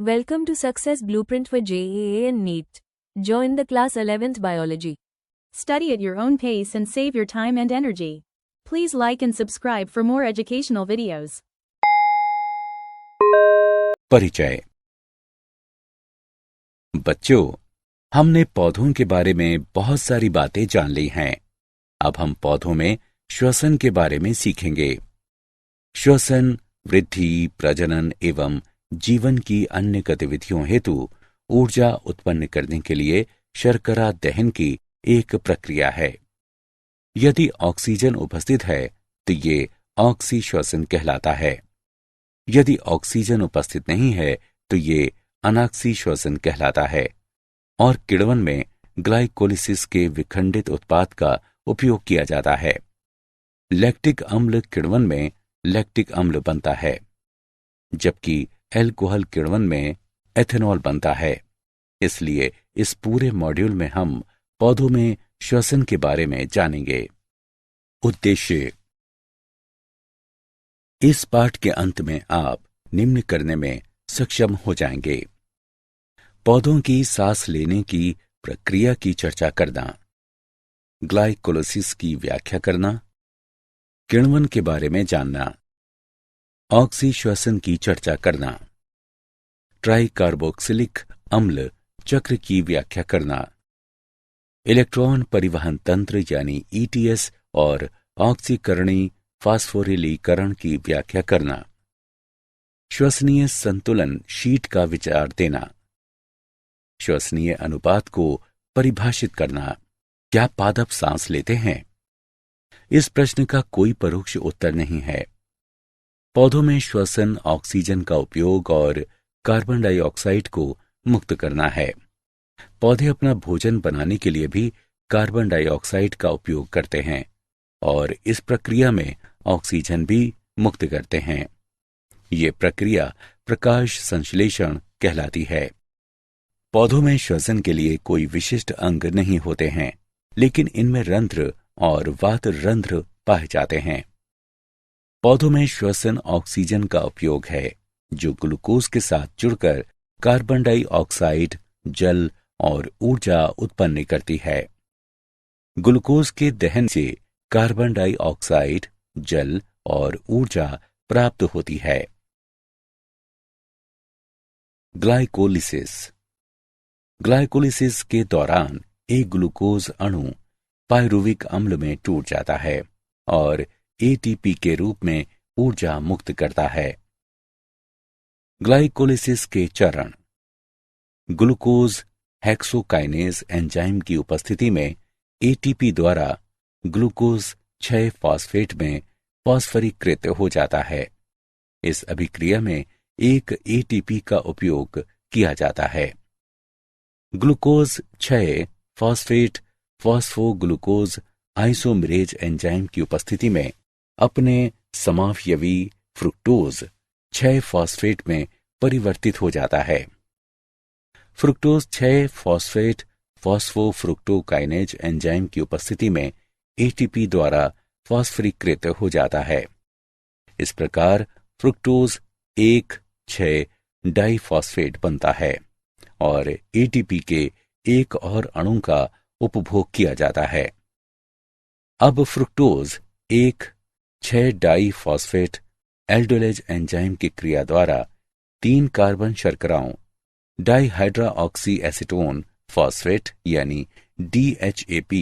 Welcome to Success Blueprint for JEA and NEET. Join the class 11th Biology. Study at your own pace and save your time and energy. Please like and subscribe for more educational videos. परिचय। बच्चों, हमने पौधों के बारे में बहुत सारी बातें जान ली हैं। अब हम पौधों में श्वसन के बारे में सीखेंगे। श्वसन वृद्धि, प्रजनन एवं जीवन की अन्य गतिविधियों हेतु ऊर्जा उत्पन्न करने के लिए शर्करा दहन की एक प्रक्रिया है। यदि ऑक्सीजन उपस्थित है तो ये ऑक्सी श्वसन कहलाता है। यदि ऑक्सीजन उपस्थित नहीं है तो ये अनाक्सी श्वसन कहलाता है और किण्वन में ग्लाइकोलिसिस के विखंडित उत्पाद का उपयोग किया जाता है। लैक्टिक अम्ल किण्वन में लैक्टिक अम्ल बनता है, जबकि एल्कोहल किण्वन में एथेनॉल बनता है। इसलिए इस पूरे मॉड्यूल में हम पौधों में श्वसन के बारे में जानेंगे। उद्देश्य। इस पाठ के अंत में आप निम्न करने में सक्षम हो जाएंगे। पौधों की सांस लेने की प्रक्रिया की चर्चा करना, ग्लाइकोलिसिस की व्याख्या करना, किण्वन के बारे में जानना, ऑक्सी श्वसन की चर्चा करना, ट्राइकार्बोक्सिलिक अम्ल चक्र की व्याख्या करना, इलेक्ट्रॉन परिवहन तंत्र यानी ईटीएस और ऑक्सीकरणी फास्फोरिलीकरण की व्याख्या करना, श्वसनीय संतुलन शीट का विचार देना, श्वसनीय अनुपात को परिभाषित करना। क्या पादप सांस लेते हैं? इस प्रश्न का कोई परोक्ष उत्तर नहीं है। पौधों में श्वसन ऑक्सीजन का उपयोग और कार्बन डाइऑक्साइड को मुक्त करना है। पौधे अपना भोजन बनाने के लिए भी कार्बन डाइऑक्साइड का उपयोग करते हैं और इस प्रक्रिया में ऑक्सीजन भी मुक्त करते हैं। ये प्रक्रिया प्रकाश संश्लेषण कहलाती है। पौधों में श्वसन के लिए कोई विशिष्ट अंग नहीं होते हैं, लेकिन इनमें रंध्र और वात रंध्र पाए जाते हैं। पौधों में श्वसन ऑक्सीजन का उपयोग है, जो ग्लूकोज के साथ जुड़कर कार्बन डाइऑक्साइड, जल और ऊर्जा उत्पन्न करती है। ग्लूकोज के दहन से कार्बन डाइऑक्साइड, जल और ऊर्जा प्राप्त होती है। ग्लाइकोलिसिस। ग्लाइकोलिसिस के दौरान एक ग्लूकोज अणु पायरुविक अम्ल में टूट जाता है और एटीपी के रूप में ऊर्जा मुक्त करता है। ग्लाइकोलिसिस के चरण। ग्लूकोज हेक्सोकाइनेज एंजाइम की उपस्थिति में एटीपी द्वारा ग्लूकोज 6 फॉस्फेट में फॉस्फरीकृत हो जाता है। इस अभिक्रिया में एक एटीपी का उपयोग किया जाता है। ग्लूकोज 6 फॉस्फेट फॉस्फोग्लूकोज आइसोमरेज एंजाइम की उपस्थिति में अपने समावयवी फ्रुक्टोज 6 फॉस्फेट में परिवर्तित हो जाता है। फ्रुक्टोज 6 फॉस्फेट फॉस्फोफ्रुक्टोकाइनेज एंजाइम की उपस्थिति में एटीपी द्वारा फॉस्फरीकृत हो जाता है। इस प्रकार फ्रुक्टोज 1,6 डाइफॉस्फेट बनता है और एटीपी के एक और अणु का उपभोग किया जाता है। अब फ्रुक्टोज 1,6 डाइफॉस्फेट एल्डोलेज एंजाइम की क्रिया द्वारा 3 कार्बन शर्कराओं डाइहाइड्रोऑक्सी एसीटोन फॉस्फेट यानी DHAP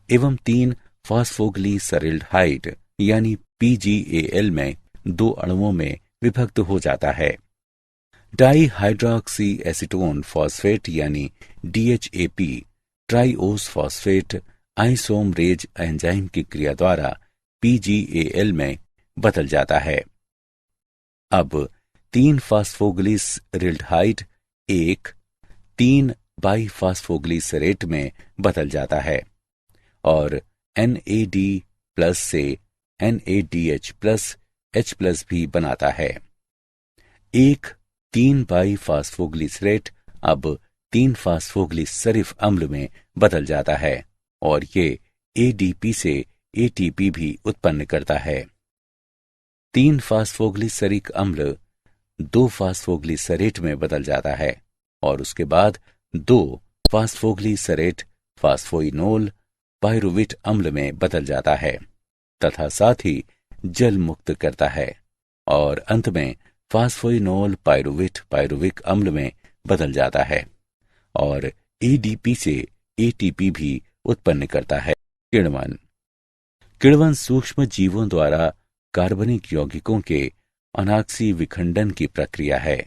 एवं 3 फॉस्फोग्लिसरल्डिहाइड यानी PGAL में 2 अणुओं में विभक्त हो जाता है। डाइहाइड्रोऑक्सी एसीटोन फॉस्फेट यानी DHAP ट्राइओस फॉस्फेट आइसोमरेज एंजाइम की क्रिया द्वारा PGAL में बदल जाता है। अब 3 फॉस्फोग्लिसरल्डिहाइड 3 बाइफॉस्फोग्लिसरेट में बदल जाता है और NAD+ से NADH+ H+ भी बनाता है। 3 बाइफॉस्फोग्लिसरेट अब 3 फॉस्फोग्लिसरिफ अम्ल में बदल जाता है और ये ADP से ATP भी उत्पन्न करता है। 3 फास्फोग्लिसरिक अम्ल 2 फास्फोग्लिसरेट में बदल जाता है और उसके बाद 2 फास्फोग्लिसरेट फास्फोइनोल पायरुवेट अम्ल में बदल जाता है तथा साथ ही जल मुक्त करता है और अंत में फास्फोइनोल पायरुवेट पायरुविक अम्ल में बदल जाता है और एडीपी से एटीपी भी उत्पन्न करता है। किण्वन किण्वन सूक्ष्म जीवों द्वारा कार्बनिक यौगिकों के अनाक्सी विखंडन की प्रक्रिया है।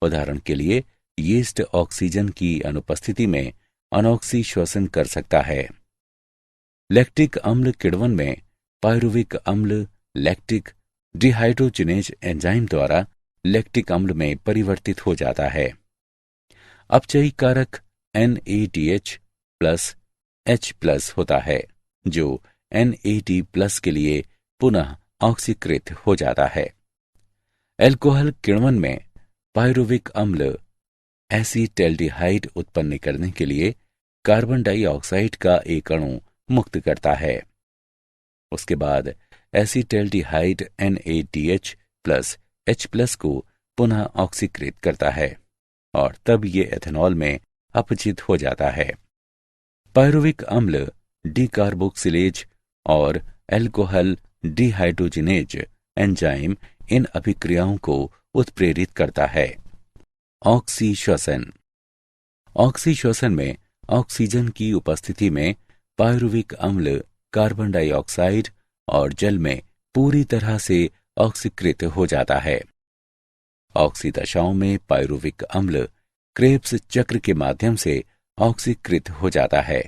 उदाहरण के लिए यीस्ट ऑक्सीजन की अनुपस्थिति में अनॉक्सी श्वसन कर सकता है। लैक्टिक अम्ल किण्वन में पायरुविक अम्ल लैक्टिक डिहाइड्रोजिनेज एंजाइम द्वारा लैक्टिक अम्ल में परिवर्तित हो जाता है। अपचयी कारक NADH प्लस H प्लस होता है जो NAD प्लस के लिए पुनः ऑक्सीकृत हो जाता है। एल्कोहल किण्वन में पायरुविक अम्ल एसीटैल्डिहाइड उत्पन्न करने के लिए कार्बन डाइऑक्साइड का एक अणु मुक्त करता है। उसके बाद acetaldehyde NADH plus H plus को पुनः ऑक्सीकृत करता है और तब ये एथेनॉल में अपचित हो जाता है। पायरुविक अम्ल डीकार्बोक्सिलेज और एल्कोहल डिहाइड्रोजिनेज एंजाइम इन अभिक्रियाओं को उत्प्रेरित करता है। ऑक्सीश्वसन ऑक्सीश्वसन में ऑक्सीजन की उपस्थिति में पायरुविक अम्ल कार्बन डाइऑक्साइड और जल में पूरी तरह से ऑक्सीकृत हो जाता है। ऑक्सी दशाओं में पायरुविक अम्ल क्रेब्स चक्र के माध्यम से ऑक्सीकृत हो जाता है,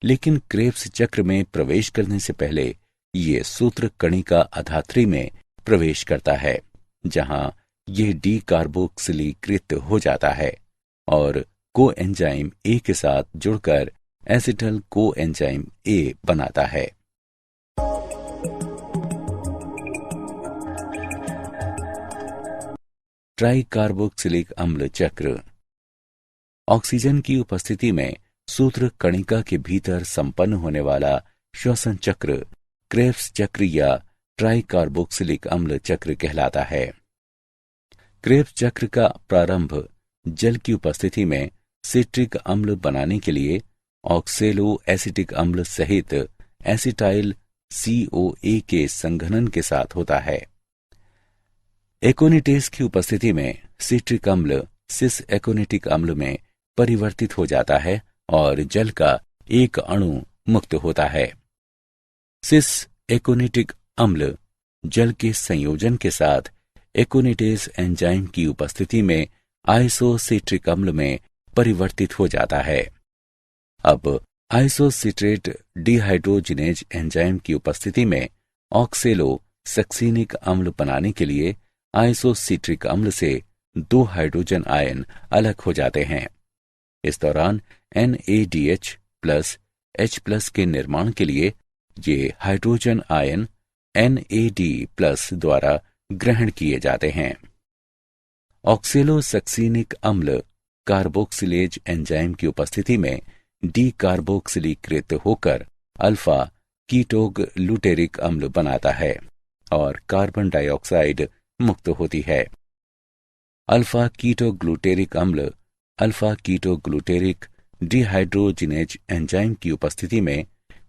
लेकिन क्रेब्स चक्र में प्रवेश करने से पहले ये सूत्र कणिका अधात्री में प्रवेश करता है, जहां ये डीकार्बोक्सिलीकृत हो जाता है और कोएंजाइम ए के साथ जुड़कर एसिटल कोएंजाइम ए बनाता है। ट्राइकार्बोक्सिलिक अम्ल चक्र ऑक्सीजन की उपस्थिति में सूत्र कणिका के भीतर संपन्न होने वाला श्वसन चक्र क्रेब्स चक्र या ट्राइकार्बोक्सिलिक अम्ल चक्र कहलाता है। क्रेब्स चक्र का प्रारंभ जल की उपस्थिति में सिट्रिक अम्ल बनाने के लिए ऑक्सेलो एसिटिक अम्ल सहित एसिटाइल COA के संघनन के साथ होता है। एकोनिटेज की उपस्थिति में सिट्रिक अम्ल सिस एकोनिटिक अम्ल में परिवर्तित हो जाता है और जल का एक अणु मुक्त होता है। सिस एकोनिटिक अम्ल जल के संयोजन के साथ एकोनिटेज एंजाइम की उपस्थिति में आइसोसिट्रिक अम्ल में परिवर्तित हो जाता है। अब आइसोसिट्रेट डिहाइड्रोजिनेज एंजाइम की उपस्थिति में ऑक्सेलो सक्सीनिक अम्ल बनाने के लिए आइसोसिट्रिक अम्ल से 2 हाइड्रोजन आयन अलग हो जाते हैं। इस दौरान NADH प्लस H प्लस के निर्माण के लिए ये हाइड्रोजन आयन NAD प्लस द्वारा ग्रहण किए जाते हैं। ऑक्सेलो सक्सीनिक अम्ल कार्बोक्सिलेज एंजाइम की उपस्थिति में डीकार्बोक्सिलीकृत होकर अल्फा कीटोग्लूटेरिक अम्ल बनाता है और कार्बन डाइऑक्साइड मुक्त होती है। अल्फा कीटोग्लूटेरिक अम्ल अल्फा कीटोग्लूटेरिक डिहाइड्रोजिनेज एंजाइम की उपस्थिति में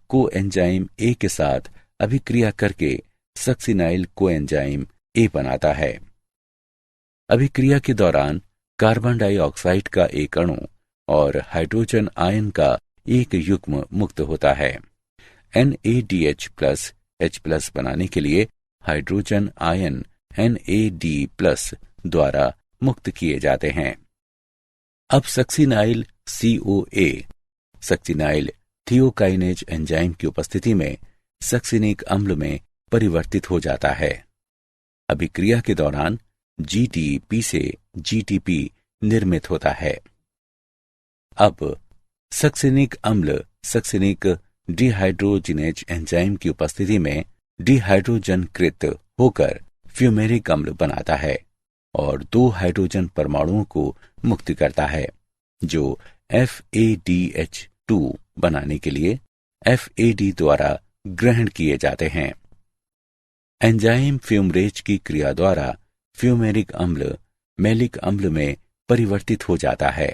कोएंजाइम ए के साथ अभिक्रिया करके सक्सिनाइल कोएंजाइम ए बनाता है। अभिक्रिया के दौरान कार्बन डाइऑक्साइड का एक अणु और हाइड्रोजन आयन का एक युग्म मुक्त होता है। NADH प्लस H प्लस बनाने के लिए हाइड्रोजन आयन NAD प्लस द्वारा मुक्त किए जाते हैं। अब सक्सिनाइल COA सक्सिनाइल थियोकाइनेज एंजाइम की उपस्थिति में सक्सिनिक अम्ल में परिवर्तित हो जाता है। अभिक्रिया के दौरान GTP से GTP निर्मित होता है। अब सक्सिनिक अम्ल सक्सिनिक डिहाइड्रोजिनेज एंजाइम की उपस्थिति में डिहाइड्रोजनकृत होकर फ्यूमेरिक अम्ल बनाता है और 2 हाइड्रोजन परमाणुओं को मुक्त करता है, जो FADH2 बनाने के लिए FAD द्वारा ग्रहण किए जाते हैं। एंजाइम फ्यूमरेज की क्रिया द्वारा फ्यूमेरिक अम्ल मैलिक अम्ल में परिवर्तित हो जाता है।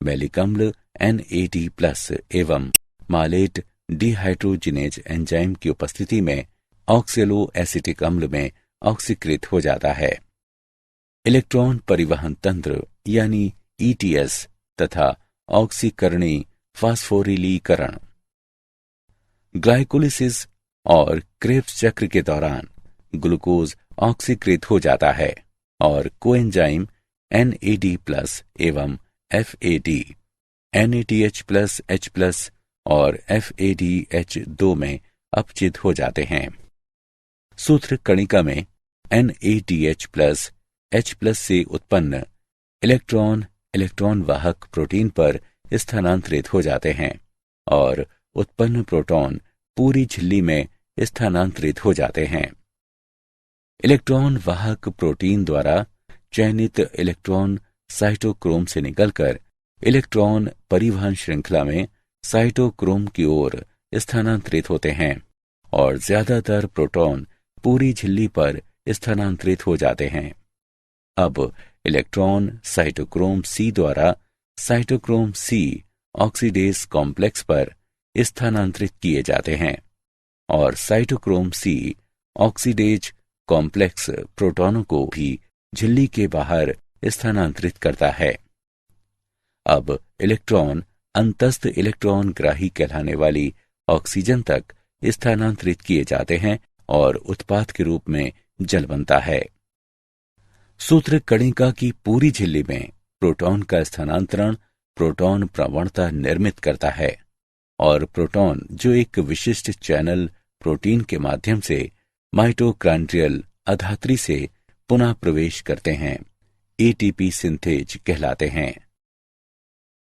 मैलिक अम्ल NAD+ एवं मालेट डिहाइड्रोजिनेज एंजाइम की उपस्थिति में ऑक्सैलो एसिटिक अम्ल में ऑक्सीकृत हो जाता है। इलेक्ट्रॉन परिवहन तंत्र यानी ETS तथा ऑक्सीकरणी फास्फोरिलीकरण। ग्लाइकोलिसिस और क्रेब्स चक्र के दौरान ग्लूकोज ऑक्सीकृत हो जाता है और कोएंजाइम NAD+ एवं FAD, NADH+H+ और FADH2 में अपचित हो जाते हैं। सूत्र कणिका में NADH+ H+ से उत्पन्न इलेक्ट्रॉन वाहक प्रोटीन पर स्थानांतरित हो जाते हैं और उत्पन्न प्रोटॉन पूरी झिल्ली में स्थानांतरित हो जाते हैं। इलेक्ट्रॉन वाहक प्रोटीन द्वारा चयनित इलेक्ट्रॉन साइटोक्रोम से निकलकर इलेक्ट्रॉन परिवहन श्रृंखला में साइटोक्रोम की ओर स्थानांतरित होते हैं और ज्यादातर प्रोटॉन पूरी झिल्ली पर स्थानांतरित हो जाते हैं। अब इलेक्ट्रॉन साइटोक्रोम C द्वारा साइटोक्रोम C ऑक्सीडेज कॉम्प्लेक्स पर स्थानांतरित किए जाते हैं और साइटोक्रोम C ऑक्सीडेज कॉम्प्लेक्स प्रोटॉनों को भी झिल्ली के बाहर स्थानांतरित करता है। अब इलेक्ट्रॉन अंतस्थ इलेक्ट्रॉन ग्राही कहलाने वाली ऑक्सीजन तक स्थानांतरित किए जाते हैं और उत्पाद के रूप में जल बनता है। सूत्र कणिका की पूरी झिल्ली में प्रोटॉन का स्थानांतरण प्रोटॉन प्रवणता निर्मित करता है और प्रोटॉन जो एक विशिष्ट चैनल प्रोटीन के माध्यम से माइटोकॉन्ड्रियल अधात्री से पुनः प्रवेश करते हैं ATP सिंथेज कहलाते हैं।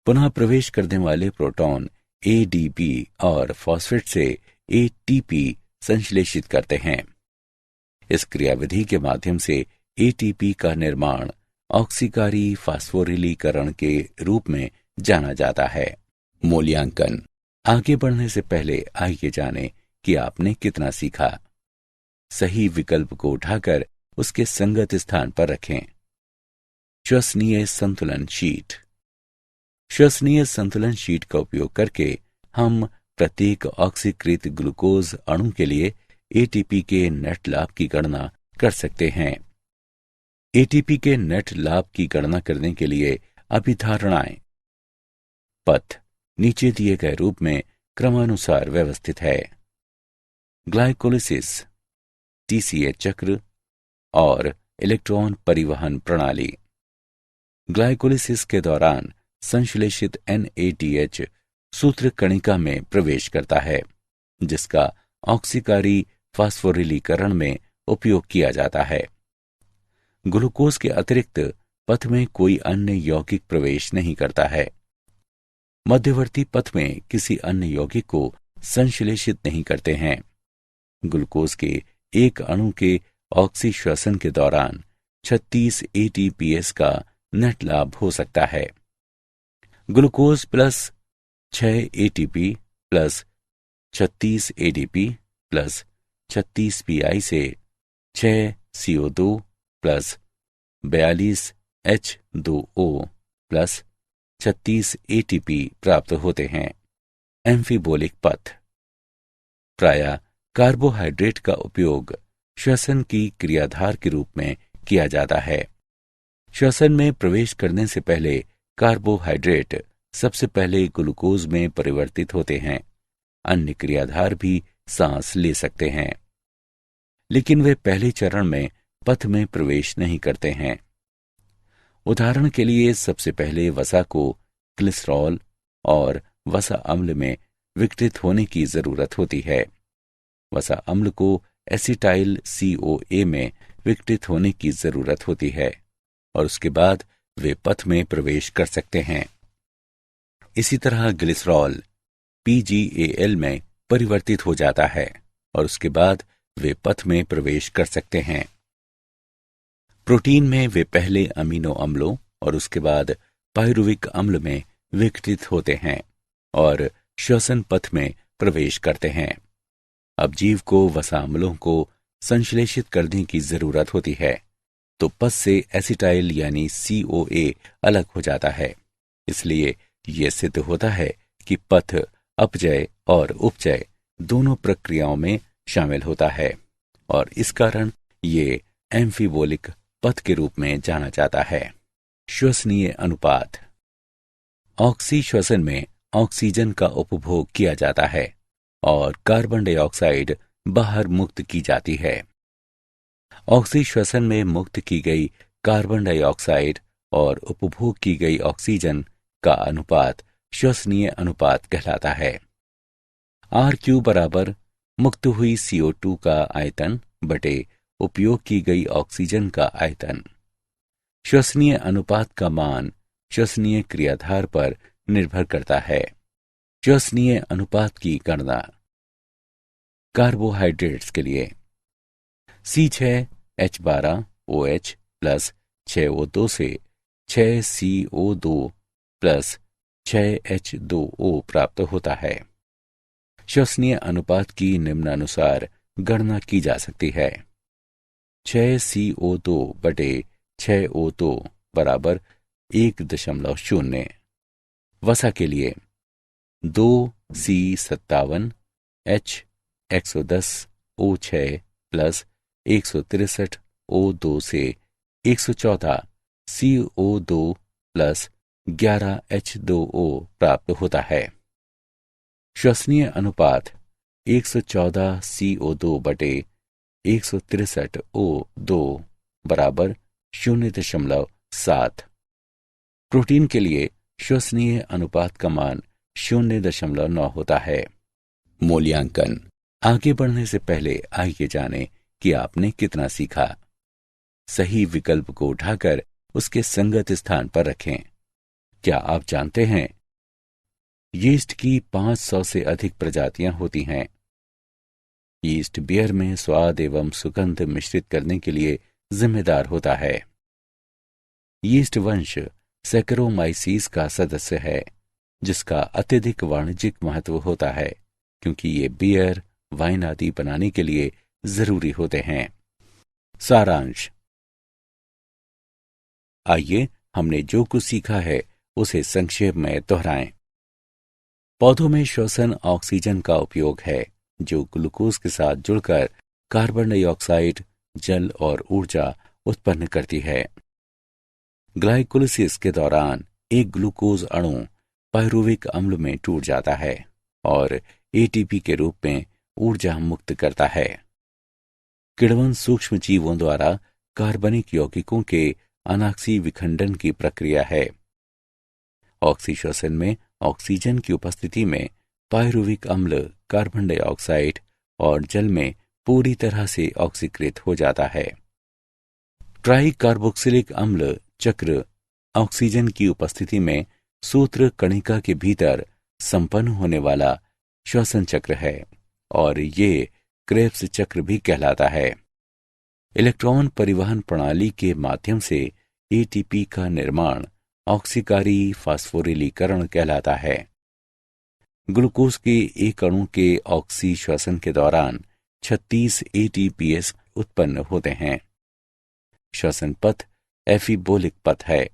पुनः प्रवेश करने वाले प्रोटॉन ADP और फॉस्फेट से ATP संश्लेषित करते हैं। इस क्रियाविधि के माध्यम से ATP का निर्माण ऑक्सीकारी फास्फोरिलीकरण के रूप में जाना जाता है। मूल्यांकन। आगे बढ़ने से पहले आइए जानें कि आपने कितना सीखा। सही विकल्प को उठाकर उसके संगत स्थान पर रखें। श्वसनीय संतुलन शीट। श्वसनीय संतुलन शीट का उपयोग करके हम प्रत्येक ऑक्सीकृत ग्लूकोज अणु के लिए ATP के नेट लाभ की गणना कर सकते हैं। ATP के नेट लाभ की गणना करने के लिए अभिधारणाएं। पथ नीचे दिए गए रूप में क्रमानुसार व्यवस्थित है। ग्लाइकोलिसिस, TCA चक्र और इलेक्ट्रॉन परिवहन प्रणाली। ग्लाइकोलिसिस के दौरान संश्लेषित NADH सूत्र कणिका में प्रवेश करता है, जिसका ऑक्सीकारी फास्फोरिलीकरण में उपयोग किया जाता है। ग्लूकोज के अतिरिक्त पथ में कोई अन्य यौगिक प्रवेश नहीं करता है। मध्यवर्ती पथ में किसी अन्य यौगिक को संश्लेषित नहीं करते हैं। ग्लूकोज के एक अणु के ऑक्सीश्वसन के दौरान 36 ATPase का नेट लाभ हो सकता है। Glucose plus 6 ATP plus 36 ADP plus 36 PI से 6 CO2 plus 42 H2O plus 36 ATP प्राप्त होते हैं। एम्फीबोलिक पथ। प्रायः कार्बोहाइड्रेट का उपयोग श्वसन की क्रियाधार के रूप में किया जाता है। श्वसन में प्रवेश करने से पहले कार्बोहाइड्रेट सबसे पहले ग्लूकोज में परिवर्तित होते हैं। अन्य क्रियाधार भी सांस ले सकते हैं, लेकिन वे पहले चरण में पथ में प्रवेश नहीं करते हैं। उदाहरण के लिए सबसे पहले वसा को ग्लिसरॉल और वसा अम्ल में विघटित होने की जरूरत होती है। वसा अम्ल को एसिटाइल CoA में विघटित होने की जरूरत होती है और उसके बाद वे पथ में प्रवेश कर सकते हैं। इसी तरह ग्लिसरॉल PgAl में परिवर्तित हो जाता है और उसके बाद वे पथ में प्रवेश कर सकते हैं। प्रोटीन में वे पहले अमीनो अम्लों और उसके बाद पायरुविक अम्ल में विघटित होते हैं और श्वसन पथ में प्रवेश करते हैं। अब जीव को वसा अम्लों को संश्लेषित करने की जरूरत होती है तो पथ से एसिटाइल यानी COA अलग हो जाता है। इसलिए यह सिद्ध होता है कि पथ अपचय और उपचय दोनों प्रक्रियाओं में शामिल होता है और इस कारण ये एम्फीबोलिक पथ के रूप में जाना जाता है। श्वसनीय अनुपात। ऑक्सी श्वसन में ऑक्सीजन का उपभोग किया जाता है और कार्बन डाइऑक्साइड बाहर मुक्त की जाती है। ऑक्सी श्वसन में मुक्त की गई कार्बन डाइऑक्साइड और उपभोग की गई ऑक्सीजन का अनुपात श्वसनीय अनुपात कहलाता है। RQ बराबर मुक्त हुई CO2 का आयतन बटे उपयोग की गई ऑक्सीजन का आयतन। श्वसनीय अनुपात का मान श्वसनीय क्रियाधार पर निर्भर करता है। श्वसनीय अनुपात की गणना। कार्बोहाइड्रेट्स के लिए C6H12OH प्लस 6O2 से 6CO2 प्लस 6H2O प्राप्त होता है। श्वसनीय अनुपात की निम्नानुसार गणना की जा सकती है। 6CO2 बटे 6O2 बराबर 1.0। वसा के लिए 2C57H110O6 प्लस 163O2 से 114 CO2 प्लस 11H2O प्राप्त होता है। श्वसनीय अनुपात 114 CO2 बटे 163O2 बराबर 0.7। प्रोटीन के लिए श्वसनीय अनुपात का मान 0.9 होता है। मूल्यांकन। आगे बढ़ने से पहले आइए जानें कि आपने कितना सीखा। सही विकल्प को उठाकर उसके संगत स्थान पर रखें। क्या आप जानते हैं यीस्ट की 500 से अधिक प्रजातियां होती हैं। यीस्ट बियर में स्वाद एवं सुगंध मिश्रित करने के लिए जिम्मेदार होता है। यीस्ट वंश सैकरोमाइसीस का सदस्य है, जिसका अत्यधिक वाणिज्यिक महत्व होता है क्योंकि ये बियर, वाइन आदि बनाने के लिए जरूरी होते हैं। सारांश। आइए हमने जो कुछ सीखा है उसे संक्षेप में दोहराएं। पौधों में श्वसन ऑक्सीजन का उपयोग है जो ग्लूकोज के साथ जुड़कर कार्बन डाइऑक्साइड, जल और ऊर्जा उत्पन्न करती है। ग्लाइकोलिसिस के दौरान एक ग्लूकोज अणु पायरुविक अम्ल में टूट जाता है और ATP के रूप में ऊर्जा मुक्त करता है। किण्वन सूक्ष्म जीवों द्वारा कार्बनिक यौगिकों के अनाक्सी विखंडन की प्रक्रिया है। ऑक्सी श्वसन में ऑक्सीजन की उपस्थिति में पायरुविक अम्ल कार्बन डाइऑक्साइड और जल में पूरी तरह से ऑक्सीकृत हो जाता है। ट्राई कार्बोक्सिलिक अम्ल चक्र ऑक्सीजन की उपस्थिति में सूत्र कणिका के भीतर संपन्न होने वाला श्वसन चक्र है और ये क्रेब्स चक्र भी कहलाता है। इलेक्ट्रॉन परिवहन प्रणाली के माध्यम से ATP का निर्माण ऑक्सीकारी फास्फोरिलीकरण कहलाता है। ग्लूकोज के एक अणु के ऑक्सी श्वसन के दौरान 36 ATPase उत्पन्न होते हैं। श्वसन पथ एफिबोलिक पथ है।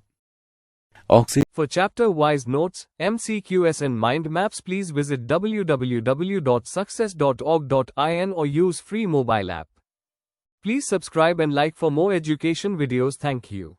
For chapter-wise notes, MCQs and mind maps, please visit www.success.org.in or use free mobile app. Please subscribe and like for more education videos. Thank you.